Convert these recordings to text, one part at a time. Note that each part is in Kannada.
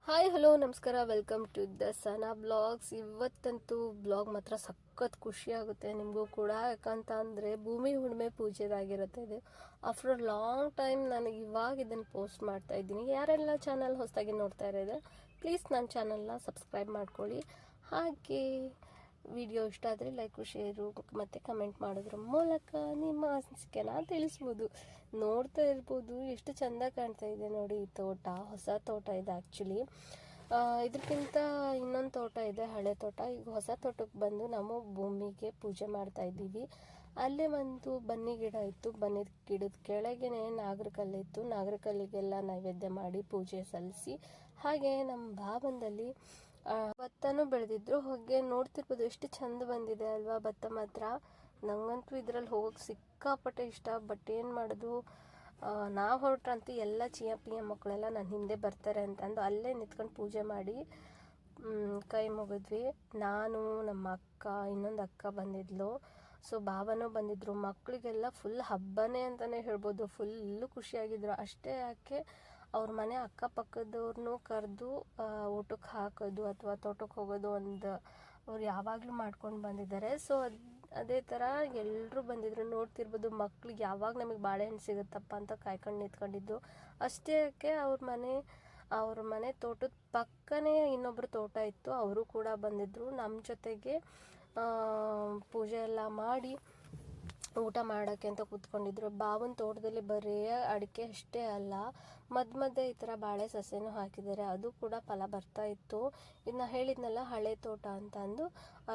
ಹಾಯ್ ಹಲೋ ನಮಸ್ಕಾರ, welcome to the Sana blogs. ಇವತ್ತಂತೂ ಬ್ಲಾಗ್ ಮಾತ್ರ ಸಖತ್ ಖುಷಿ ಆಗುತ್ತೆ ನಿಮಗೂ ಕೂಡ. ಯಾಕಂತ ಅಂದರೆ ಭೂಮಿ ಹುಣ್ಣಿಮೆ ಪೂಜೆದಾಗಿರುತ್ತೆ ಇದು. ಆಫ್ಟರ್ ಲಾಂಗ್ ಟೈಮ್ ನನಗೆ ಇವಾಗ ಇದನ್ನು ಪೋಸ್ಟ್ ಮಾಡ್ತಾ ಇದ್ದೀನಿ. ಯಾರೆಲ್ಲ ಚಾನಲ್ ಹೊಸದಾಗಿ ನೋಡ್ತಾ ಇರೋದು ಪ್ಲೀಸ್ ನನ್ನ ಚಾನಲ್ನ ಸಬ್ಸ್ಕ್ರೈಬ್ ಮಾಡ್ಕೊಳ್ಳಿ. ಹಾಗೆ ವಿಡಿಯೋ ಇಷ್ಟ ಆದರೆ ಲೈಕು ಶೇರು ಮತ್ತು ಕಮೆಂಟ್ ಮಾಡೋದ್ರ ಮೂಲಕ ನಿಮ್ಮ ಅನಿಸಿಕೆನ ತಿಳಿಸ್ಬೋದು. ನೋಡ್ತಾ ಇರ್ಬೋದು ಎಷ್ಟು ಚೆಂದ ಕಾಣ್ತಾ ಇದೆ ನೋಡಿ. ಈ ತೋಟ ಹೊಸ ತೋಟ ಇದೆ ಆ್ಯಕ್ಚುಲಿ. ಇದಕ್ಕಿಂತ ಇನ್ನೊಂದು ತೋಟ ಇದೆ, ಹಳೆ ತೋಟ. ಈಗ ಹೊಸ ತೋಟಕ್ಕೆ ಬಂದು ನಾವು ಭೂಮಿಗೆ ಪೂಜೆ ಮಾಡ್ತಾ ಇದ್ದೀವಿ. ಅಲ್ಲೇ ಒಂದು ಬನ್ನಿ ಗಿಡ ಇತ್ತು. ಬನ್ನಿ ಗಿಡದ ಕೆಳಗೇನೆ ನಾಗರಕಲ್ಲಿತ್ತು. ನಾಗರಕಲ್ಲಿಗೆಲ್ಲ ನೈವೇದ್ಯ ಮಾಡಿ ಪೂಜೆ ಸಲ್ಲಿಸಿ, ಹಾಗೆ ನಮ್ಮ ಭಾವನದಲ್ಲಿ ಭತ್ತನೂ ಬೆಳೆದಿದ್ರು. ಹಾಗೆ ನೋಡ್ತಿರ್ಬೋದು ಎಷ್ಟು ಚಂದ ಬಂದಿದೆ ಅಲ್ವಾ ಭತ್ತ ಮಾತ್ರ. ನಂಗಂತೂ ಇದರಲ್ಲಿ ಹೋಗೋಕೆ ಸಿಕ್ಕಾಪಟ್ಟೆ ಇಷ್ಟ. ಬಟ್ ಏನು ಮಾಡೋದು, ನಾವು ಹೊರಟ್ರಂತೂ ಎಲ್ಲ ಚಿಯ ಪಿಯ ಮಕ್ಕಳೆಲ್ಲ ನನ್ನ ಹಿಂದೆ ಬರ್ತಾರೆ ಅಂತಂದು ಅಲ್ಲೇ ನಿಂತ್ಕೊಂಡು ಪೂಜೆ ಮಾಡಿ ಕೈ ಮುಗಿದ್ವಿ. ನಾನು, ನಮ್ಮ ಅಕ್ಕ, ಇನ್ನೊಂದು ಅಕ್ಕ ಬಂದಿದ್ಲು. ಸೊ ಭಾವನೂ ಬಂದಿದ್ದರು. ಮಕ್ಕಳಿಗೆಲ್ಲ ಫುಲ್ ಹಬ್ಬನೇ ಅಂತಲೇ ಹೇಳ್ಬೋದು. ಫುಲ್ಲು ಖುಷಿಯಾಗಿದ್ರು. ಅಷ್ಟೇ ಯಾಕೆ ಅವ್ರ ಮನೆ ಅಕ್ಕಪಕ್ಕದವ್ರನ್ನೂ ಕರೆದು ಊಟಕ್ಕೆ ಹಾಕೋದು ಅಥವಾ ತೋಟಕ್ಕೆ ಹೋಗೋದು ಒಂದು ಅವ್ರು ಯಾವಾಗಲೂ ಮಾಡ್ಕೊಂಡು ಬಂದಿದ್ದಾರೆ. ಸೊ ಅದೇ ಥರ ಎಲ್ಲರೂ ಬಂದಿದ್ರು. ನೋಡ್ತಿರ್ಬೋದು ಮಕ್ಳಿಗೆ ಯಾವಾಗ ನಮಗೆ ಬಾಳೆಹಣ್ಣು ಸಿಗುತ್ತಪ್ಪ ಅಂತ ಕಾಯ್ಕೊಂಡು ನಿಂತ್ಕೊಂಡಿದ್ದು. ಅಷ್ಟೇ ಯಾಕೆ ಅವ್ರ ಮನೆ ತೋಟದ ಪಕ್ಕನೇ ಇನ್ನೊಬ್ಬರು ತೋಟ ಇತ್ತು, ಅವರು ಕೂಡ ಬಂದಿದ್ದರು. ನಮ್ಮ ಜೊತೆಗೆ ಪೂಜೆ ಎಲ್ಲ ಮಾಡಿ ಊಟ ಮಾಡೋಕ್ಕೆ ಅಂತ ಕೂತ್ಕೊಂಡಿದ್ರು. ಬಾವನ ತೋಟದಲ್ಲಿ ಬರೀ ಅಡಿಕೆ ಅಷ್ಟೇ ಅಲ್ಲ, ಮಧ್ಯೆ ಈ ಥರ ಬಾಳೆ ಸಸ್ಯನೂ ಹಾಕಿದ್ದಾರೆ. ಅದು ಕೂಡ ಫಲ ಬರ್ತಾ ಇತ್ತು. ಇನ್ನು ಹೇಳಿದ್ನಲ್ಲ ಹಳೆ ತೋಟ ಅಂತ ಅಂದು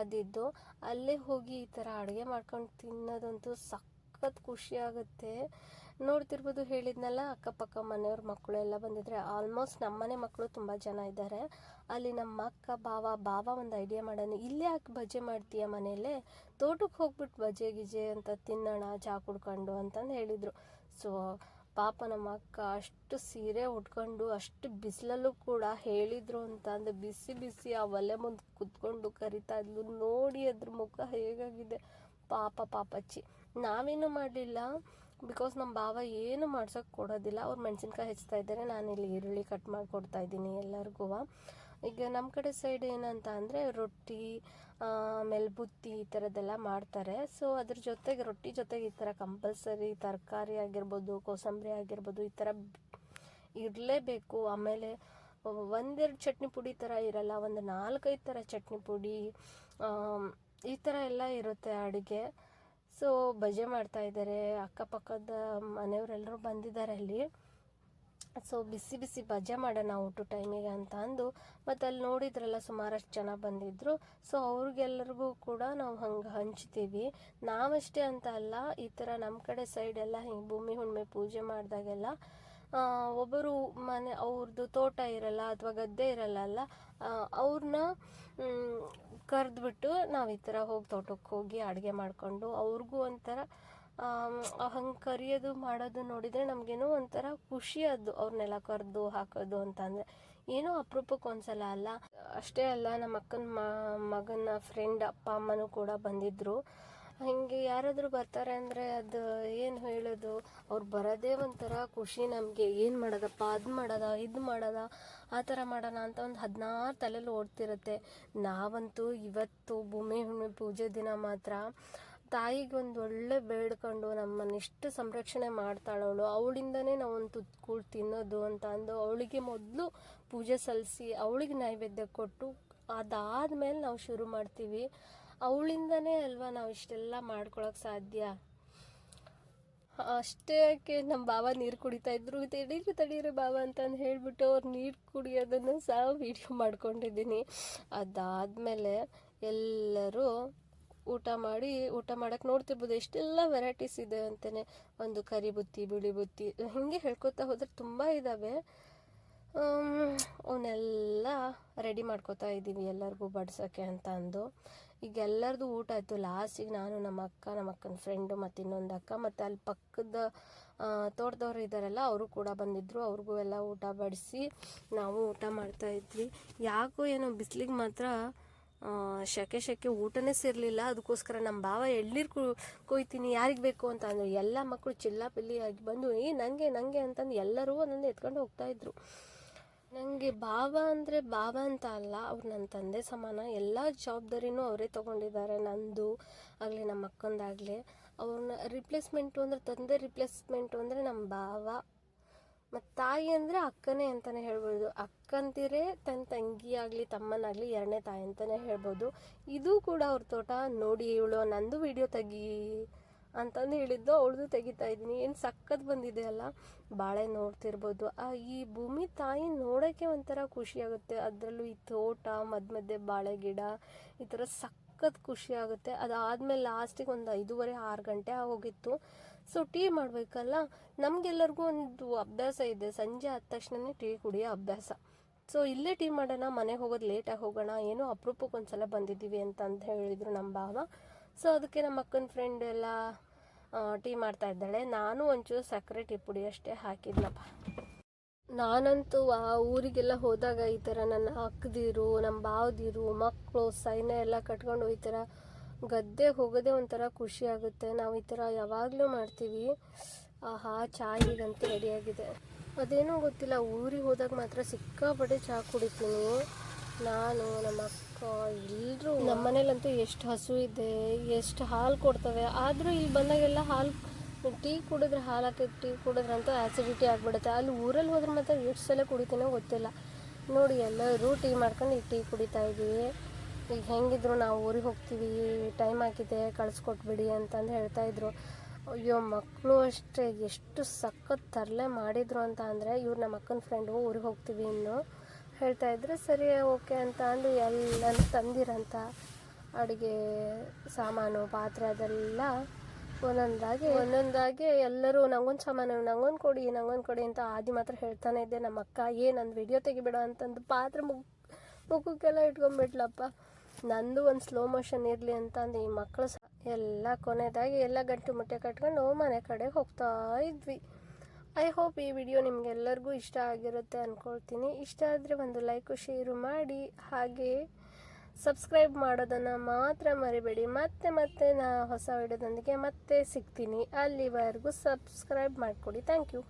ಅದಿದ್ದು. ಅಲ್ಲೇ ಹೋಗಿ ಈ ಥರ ಅಡುಗೆ ಮಾಡ್ಕೊಂಡು ತಿನ್ನೋದಂತೂ ಸಖತ್ ಖುಷಿ ಆಗುತ್ತೆ. ನೋಡ್ತಿರ್ಬೋದು, ಹೇಳಿದ್ನಲ್ಲ ಅಕ್ಕಪಕ್ಕ ಮನೆಯವ್ರ ಮಕ್ಕಳು ಎಲ್ಲ ಬಂದಿದ್ದಾರೆ. ಆಲ್ಮೋಸ್ಟ್ ನಮ್ಮನೆ ಮಕ್ಕಳು ತುಂಬ ಜನ ಇದ್ದಾರೆ. ಅಲ್ಲಿ ನಮ್ಮ ಅಕ್ಕ ಭಾವ ಒಂದು ಐಡಿಯಾ ಮಾಡೋಣ, ಇಲ್ಲೇ ಯಾಕೆ ಬಜೆ ಮಾಡ್ತೀಯ ಮನೆಯಲ್ಲೇ, ತೋಟಕ್ಕೆ ಹೋಗ್ಬಿಟ್ಟು ಬಜೆ ಗಿಜೆ ಅಂತ ತಿನ್ನೋಣ ಚಹಾ ಕುಡ್ಕೊಂಡು ಅಂತಂದು ಹೇಳಿದರು. ಸೊ ಪಾಪ ನಮ್ಮ ಅಕ್ಕ ಅಷ್ಟು ಸೀರೆ ಉಟ್ಕೊಂಡು ಅಷ್ಟು ಬಿಸಿಲಲ್ಲೂ ಕೂಡ ಹೇಳಿದರು ಅಂತ ಅಂದರೆ ಬಿಸಿ ಆ ಒಲೆ ಮುಂದೆ ಕುತ್ಕೊಂಡು ಕರಿತಾ ಇದ್ಲು. ನೋಡಿ ಅದ್ರ ಮುಖ ಹೇಗಾಗಿದೆ ಪಾಪಚ್ಚಿ. ನಾವೇನು ಮಾಡಲಿಲ್ಲ, ಬಿಕಾಸ್ ನಮ್ಮ ಭಾವ ಏನು ಮಾಡ್ಸೋಕ್ಕೆ ಕೊಡೋದಿಲ್ಲ. ಅವ್ರು ಮೆಣಸಿನ್ಕಾಯಿ ಹೆಚ್ಚ್ತಾ ಇದ್ದಾರೆ, ನಾನು ಇಲ್ಲಿ ಈರುಳ್ಳಿ ಕಟ್ ಮಾಡಿಕೊಡ್ತಾ ಇದ್ದೀನಿ ಎಲ್ಲರಿಗೂ. ಈಗ ನಮ್ಮ ಕಡೆ ಸೈಡ್ ಏನಂತ ಅಂದರೆ ರೊಟ್ಟಿ ಆಮೇಲೆ ಬುತ್ತಿ ಈ ಥರದ್ದೆಲ್ಲ ಮಾಡ್ತಾರೆ. ಸೊ ಅದ್ರ ಜೊತೆಗೆ ರೊಟ್ಟಿ ಜೊತೆಗೆ ಈ ಥರ ಕಂಪಲ್ಸರಿ ತರಕಾರಿ ಆಗಿರ್ಬೋದು, ಕೋಸಂಬರಿ ಆಗಿರ್ಬೋದು, ಈ ಥರ ಇರಲೇಬೇಕು. ಆಮೇಲೆ ಒಂದೆರಡು ಚಟ್ನಿ ಪುಡಿ ಥರ ಇರಲ್ಲ, ಒಂದು 4-5 ಥರ ಚಟ್ನಿ ಪುಡಿ ಈ ಥರ ಎಲ್ಲ ಇರುತ್ತೆ ಅಡುಗೆ. ಸೊ ಬಜೆ ಮಾಡ್ತಾ ಇದ್ದಾರೆ, ಅಕ್ಕಪಕ್ಕದ ಮನೆಯವರೆಲ್ಲರೂ ಬಂದಿದ್ದಾರೆ ಅಲ್ಲಿ. ಸೊ ಬಿಸಿ ಬಜೆ ಮಾಡೋಣ ಊಟ ಟೈಮಿಗೆ ಅಂತ ಅಂದು, ಮತ್ತು ಅಲ್ಲಿ ನೋಡಿದ್ರಲ್ಲ ಸುಮಾರಷ್ಟು ಜನ ಬಂದಿದ್ದರು. ಸೊ ಅವ್ರಿಗೆಲ್ಲರಿಗೂ ಕೂಡ ನಾವು ಹಂಗೆ ಹಂಚ್ತೀವಿ. ನಾವಷ್ಟೇ ಅಂತ ಅಲ್ಲ, ಈ ಥರ ನಮ್ಮ ಕಡೆ ಸೈಡೆಲ್ಲ ಹಿಂಗೆ ಭೂಮಿ ಹುಣ್ಣಿಮೆ ಪೂಜೆ ಮಾಡಿದಾಗೆಲ್ಲ ಒಬ್ಬರು ಮನೆ ಅವ್ರದ್ದು ತೋಟ ಇರಲ್ಲ ಅಥವಾ ಗದ್ದೆ ಇರಲ್ಲ, ಅವ್ರನ್ನ ಕರೆದ್ಬಿಟ್ಟು ನಾವು ಈ ಥರ ಹೋಗಿ ತೋಟಕ್ಕೆ ಹೋಗಿ ಅಡುಗೆ ಮಾಡಿಕೊಂಡು ಅವ್ರಿಗೂ ಒಂಥರ ಹಂಗೆ ಕರಿಯೋದು ಮಾಡೋದು ನೋಡಿದರೆ ನಮಗೇನೋ ಒಂಥರ ಖುಷಿ. ಅದು ಅವ್ರನ್ನೆಲ್ಲ ಕರೆದು ಹಾಕೋದು ಅಂತಂದರೆ ಏನೋ ಅಪರೂಪಕ್ಕೆ ಒಂದ್ಸಲ ಅಲ್ಲ. ಅಷ್ಟೇ ಅಲ್ಲ, ನಮ್ಮ ಅಕ್ಕನ ಮಗನ ಫ್ರೆಂಡ್ ಅಪ್ಪ ಅಮ್ಮನೂ ಕೂಡ ಬಂದಿದ್ದರು. ಹಿಂಗೆ ಯಾರಾದರೂ ಬರ್ತಾರೆ ಅಂದರೆ ಅದು ಏನು ಹೇಳೋದು, ಅವ್ರು ಬರೋದೇ ಒಂಥರ ಖುಷಿ ನಮಗೆ. ಏನು ಮಾಡೋದಪ್ಪ, ಅದು ಮಾಡೋದ ಇದು ಮಾಡೋದ ಆ ಥರ ಮಾಡೋಣ ಅಂತ ಒಂದು 16 ತಲೆಯಲ್ಲಿ ಓಡ್ತಿರುತ್ತೆ. ನಾವಂತೂ ಇವತ್ತು ಭೂಮಿ ಹುಣ್ಣಿಮೆ ಪೂಜೆ ದಿನ ಮಾತ್ರ ತಾಯಿಗೆ ಒಂದು ಒಳ್ಳೆ ಬೇಡ್ಕೊಂಡು ನಮ್ಮನ್ನಿಷ್ಟು ಸಂರಕ್ಷಣೆ ಮಾಡ್ತಾಳವಳು, ಅವಳಿಂದನೇ ನಾವೊಂದು ತುತ್ತು ತಿನ್ನೋದು ಅಂತ ಅಂದು ಅವಳಿಗೆ ಮೊದಲು ಪೂಜೆ ಸಲ್ಲಿಸಿ ಅವಳಿಗೆ ನೈವೇದ್ಯ ಕೊಟ್ಟು ಅದಾದಮೇಲೆ ನಾವು ಶುರು ಮಾಡ್ತೀವಿ. ಅವಳಿಂದನೇ ಅಲ್ವಾ ನಾವು ಇಷ್ಟೆಲ್ಲ ಮಾಡ್ಕೊಳಕ್ಕೆ ಸಾಧ್ಯ. ಅಷ್ಟೇ ಯಾಕೆ ನಮ್ಮ ಭಾವ ನೀರು ಕುಡಿತಾ ಇದ್ರು. ತಡೀರಿ ಭಾವ ಅಂತಂದು ಹೇಳಿಬಿಟ್ಟು ಅವ್ರು ನೀರು ಕುಡಿಯೋದನ್ನು ಸಹ ವಿಡಿಯೋ ಮಾಡ್ಕೊಂಡಿದ್ದೀನಿ. ಅದಾದಮೇಲೆ ಎಲ್ಲರೂ ಊಟ ಮಾಡೋಕ್ಕೆ ನೋಡ್ತಿರ್ಬೋದು ಎಷ್ಟೆಲ್ಲ ವೆರೈಟೀಸ್ ಇದೆ ಅಂತಲೇ. ಒಂದು ಕರಿ ಬುತ್ತಿ, ಬಿಳಿ ಬುತ್ತಿ, ಹೀಗೆ ಹೇಳ್ಕೊತಾ ಹೋದರೆ ತುಂಬ ಇದ್ದಾವೆ. ಅವನ್ನೆಲ್ಲ ರೆಡಿ ಮಾಡ್ಕೋತಾ ಇದ್ದೀವಿ ಎಲ್ಲರಿಗೂ ಬಡ್ಸೋಕ್ಕೆ ಅಂತ ಅಂದು. ಈಗ ಎಲ್ಲರದು ಊಟ ಆಯಿತು. ಲಾಸ್ಟಿಗೆ ನಾನು, ನಮ್ಮ ಅಕ್ಕನ ಫ್ರೆಂಡು ಮತ್ತು ಇನ್ನೊಂದು ಅಕ್ಕ ಮತ್ತು ಅಲ್ಲಿ ಪಕ್ಕದ ತೋಟದವ್ರು ಇದ್ದಾರಲ್ಲ ಅವರು ಕೂಡ ಬಂದಿದ್ದರು. ಅವ್ರಿಗೂ ಎಲ್ಲ ಊಟ ಬಡಿಸಿ ನಾವು ಊಟ ಮಾಡ್ತಾಯಿದ್ವಿ. ಯಾಕೋ ಏನೋ ಬಿಸಿಲಿಗೆ ಮಾತ್ರ ಶೆಕೆ ಊಟನೇ ಸೇರಲಿಲ್ಲ. ಅದಕ್ಕೋಸ್ಕರ ನಮ್ಮ ಭಾವ ಎಳ್ನೀರು ಕೊಯ್ತೀನಿ ಯಾರಿಗೆ ಬೇಕು ಅಂತ ಅಂದರು. ಎಲ್ಲ ಮಕ್ಕಳು ಚಿಲ್ಲಾಪಿಲ್ಲಿಯಾಗಿ ಬಂದು ನನಗೆ ಅಂತಂದು ಎಲ್ಲರೂ ಒಂದೊಂದು ಎತ್ಕೊಂಡು ಹೋಗ್ತಾಯಿದ್ರು. ನನಗೆ ಭಾವ ಅಂದರೆ ಭಾವ ಅಂತ ಅಲ್ಲ, ಅವ್ರು ನನ್ನ ತಂದೆ ಸಮಾನ. ಎಲ್ಲ ಜವಾಬ್ದಾರಿನೂ ಅವರೇ ತೊಗೊಂಡಿದ್ದಾರೆ, ನಂದು ಆಗಲಿ ನಮ್ಮ ಅಕ್ಕಂದಾಗಲಿ. ಅವ್ರನ್ನ ರಿಪ್ಲೇಸ್ಮೆಂಟು ಅಂದರೆ ತಂದೆ ರಿಪ್ಲೇಸ್ಮೆಂಟು ಅಂದರೆ ನಮ್ಮ ಭಾವ. ಮತ್ತು ತಾಯಿ ಅಂದರೆ ಅಕ್ಕನೇ ಅಂತಲೇ ಹೇಳ್ಬೋದು. ಅಕ್ಕಂದಿರೇ ತನ್ನ ತಂಗಿ ಆಗಲಿ ತಮ್ಮನಾಗಲಿ ಎರಡನೇ ತಾಯಿ ಅಂತಲೇ ಹೇಳ್ಬೋದು. ಇದು ಕೂಡ ಅವ್ರ ತೋಟ ನೋಡಿ. ಇವಳು ನಂದು ವಿಡಿಯೋ ತೆಗಿ ಅಂತಂದು ಹೇಳಿದ್ದು, ಅವಳದು ತೆಗಿತಾ ಇದ್ದೀನಿ. ಏನು ಸಖತ್ ಬಂದಿದೆ ಅಲ್ಲ, ಬಾಳೆ ನೋಡ್ತಿರ್ಬೋದು. ಈ ಭೂಮಿ ತಾಯಿ ನೋಡೋಕ್ಕೆ ಒಂಥರ ಖುಷಿಯಾಗುತ್ತೆ. ಅದರಲ್ಲೂ ಈ ತೋಟ ಮಧ್ಯೆ ಬಾಳೆ ಗಿಡ ಈ ಥರ ಸಖತ್ ಖುಷಿಯಾಗುತ್ತೆ. ಅದಾದಮೇಲೆ ಲಾಸ್ಟಿಗೆ ಒಂದು 5:30-6 ಗಂಟೆ ಆಗೋಗಿತ್ತು. ಸೊ ಟೀ ಮಾಡಬೇಕಲ್ಲ, ನಮಗೆಲ್ಲರಿಗೂ ಒಂದು ಅಭ್ಯಾಸ ಇದೆ, ಸಂಜೆ ಆದ ತಕ್ಷಣವೇ ಟೀ ಕುಡಿಯೋ ಅಭ್ಯಾಸ. ಸೊ ಇಲ್ಲೇ ಟೀ ಮಾಡೋಣ, ಮನೆಗೆ ಹೋಗೋದು ಲೇಟಾಗಿ ಹೋಗೋಣ, ಏನೋ ಅಪರೂಪಕ್ಕೆ ಒಂದು ಸಲ ಬಂದಿದ್ದೀವಿ ಅಂತ ಹೇಳಿದರು ನಮ್ಮ ಭಾವ. ಸೊ ಅದಕ್ಕೆ ನಮ್ಮ ಅಕ್ಕನ ಫ್ರೆಂಡ್ ಎಲ್ಲ ಟೀ ಮಾಡ್ತಾ ಇದ್ದಾಳೆ. ನಾನು ಒಂಚೂರು ಸಕ್ಕರೆ ಟೀ ಪುಡಿ ಅಷ್ಟೇ ಹಾಕಿದ್ನಪ್ಪ. ನಾನಂತೂ ಆ ಊರಿಗೆಲ್ಲ ಹೋದಾಗ ಈ ಥರ ನನ್ನ ಅಕ್ಕದಿರು, ನಮ್ಮ ಭಾವದಿರು, ಮಕ್ಕಳು ಸೈನ್ಯ ಎಲ್ಲ ಕಟ್ಕೊಂಡು ಈ ಥರ ಗದ್ದೆ ಹೋಗೋದೇ ಒಂಥರ ಖುಷಿ ಆಗುತ್ತೆ. ನಾವು ಈ ಥರ ಯಾವಾಗಲೂ ಮಾಡ್ತೀವಿ. ಆಹಾ, ಚಾಯಿಗಂತೂ ರೆಡಿಯಾಗಿದೆ. ಅದೇನೋ ಗೊತ್ತಿಲ್ಲ, ಊರಿಗೆ ಹೋದಾಗ ಮಾತ್ರ ಸಿಕ್ಕಾಪಟ್ಟೆ ಚಹಾ ಕುಡಿತೀನಿ ನಾನು, ನಮ್ಮ ಅಕ್ಕ ಎಲ್ಲರೂ. ನಮ್ಮ ಮನೇಲಂತೂ ಎಷ್ಟು ಹಸು ಇದೆ, ಎಷ್ಟು ಹಾಲು ಕೊಡ್ತವೆ. ಆದರೂ ಇಲ್ಲಿ ಬಂದಾಗೆಲ್ಲ ಟೀ ಕುಡಿದ್ರೆ, ಹಾಲು ಹಾಕಿ ಟೀ ಕುಡಿದ್ರಂತೂ ಆ್ಯಸಿಡಿಟಿ ಆಗಿಬಿಡುತ್ತೆ. ಅಲ್ಲಿ ಊರಲ್ಲಿ ಹೋದ್ರೆ ಮಾತ್ರ ಎಷ್ಟು ಸಲ ಕುಡಿತೀನೋ ಗೊತ್ತಿಲ್ಲ. ನೋಡಿ, ಎಲ್ಲರೂ ಟೀ ಮಾಡ್ಕೊಂಡು ಈಗ ಟೀ ಕುಡಿತಾ ಇದ್ದೀವಿ. ಈಗ ಹೆಂಗಿದ್ರು ನಾವು ಊರಿಗೆ ಹೋಗ್ತೀವಿ, ಟೈಮ್ ಆಗಿದೆ ಕಳಿಸ್ಕೊಟ್ಬಿಡಿ ಅಂತಂದು ಹೇಳ್ತಾಯಿದ್ರು. ಅಯ್ಯೋ, ಮಕ್ಕಳು ಅಷ್ಟೇ ಎಷ್ಟು ಸಖತ್ ತರಲೆ ಮಾಡಿದರು ಅಂತ ಅಂದರೆ, ಇವ್ರು ನಮ್ಮ ಅಕ್ಕನ ಫ್ರೆಂಡು ಊರಿಗೆ ಹೋಗ್ತೀವಿ ಇನ್ನು ಹೇಳ್ತಾಯಿದ್ರೆ, ಸರಿ ಓಕೆ ಅಂತ ಅಂದು ಎಲ್ಲನೂ ತಂದಿರಂತ ಅಡುಗೆ ಸಾಮಾನು ಪಾತ್ರೆ ಅದೆಲ್ಲ ಒಂದೊಂದಾಗಿ ಎಲ್ಲರೂ ನಂಗೊಂದು ಸಾಮಾನು, ನಂಗೊಂದು ಕೊಡಿ ಅಂತ ಆದಿ ಮಾತ್ರ ಹೇಳ್ತಾನೆ ಇದ್ದೆ. ನಮ್ಮ ಅಕ್ಕ ನಂದು ವಿಡಿಯೋ ತೆಗಿಬೇಡ ಅಂತಂದು ಪಾತ್ರೆ ಮುಖಕ್ಕೆಲ್ಲ ಇಟ್ಕೊಂಡ್ಬಿಟ್ಲಪ್ಪ. ನಂದು ಒಂದು ಸ್ಲೋ ಮೋಷನ್ ಇರಲಿ ಅಂತಂದು ಈ ಮಕ್ಕಳು ಎಲ್ಲ ಕೊನೆಯದಾಗಿ ಎಲ್ಲ ಗಂಟು ಮುಟ್ಟೆ ಕಟ್ಕೊಂಡು ಮನೆ ಕಡೆ ಹೋಗ್ತಾ ಇದ್ವಿ. ಐ ಹೋಪ್ ಈ ವಿಡಿಯೋ ನಿಮಗೆಲ್ಲರಿಗೂ ಇಷ್ಟ ಆಗಿರುತ್ತೆ ಅಂದ್ಕೊಳ್ತೀನಿ. ಇಷ್ಟ ಆದರೆ ಒಂದು ಲೈಕು ಶೇರು ಮಾಡಿ, ಹಾಗೆ ಸಬ್ಸ್ಕ್ರೈಬ್ ಮಾಡೋದನ್ನು ಮಾತ್ರ ಮರಿಬೇಡಿ. ಮತ್ತೆ ನಾ ಹೊಸ ವಿಡಿಯೋದೊಂದಿಗೆ ಮತ್ತೆ ಸಿಗ್ತೀನಿ. ಅಲ್ಲಿವರೆಗೂ ಸಬ್ಸ್ಕ್ರೈಬ್ ಮಾಡಿಕೊಡಿ. Thank you.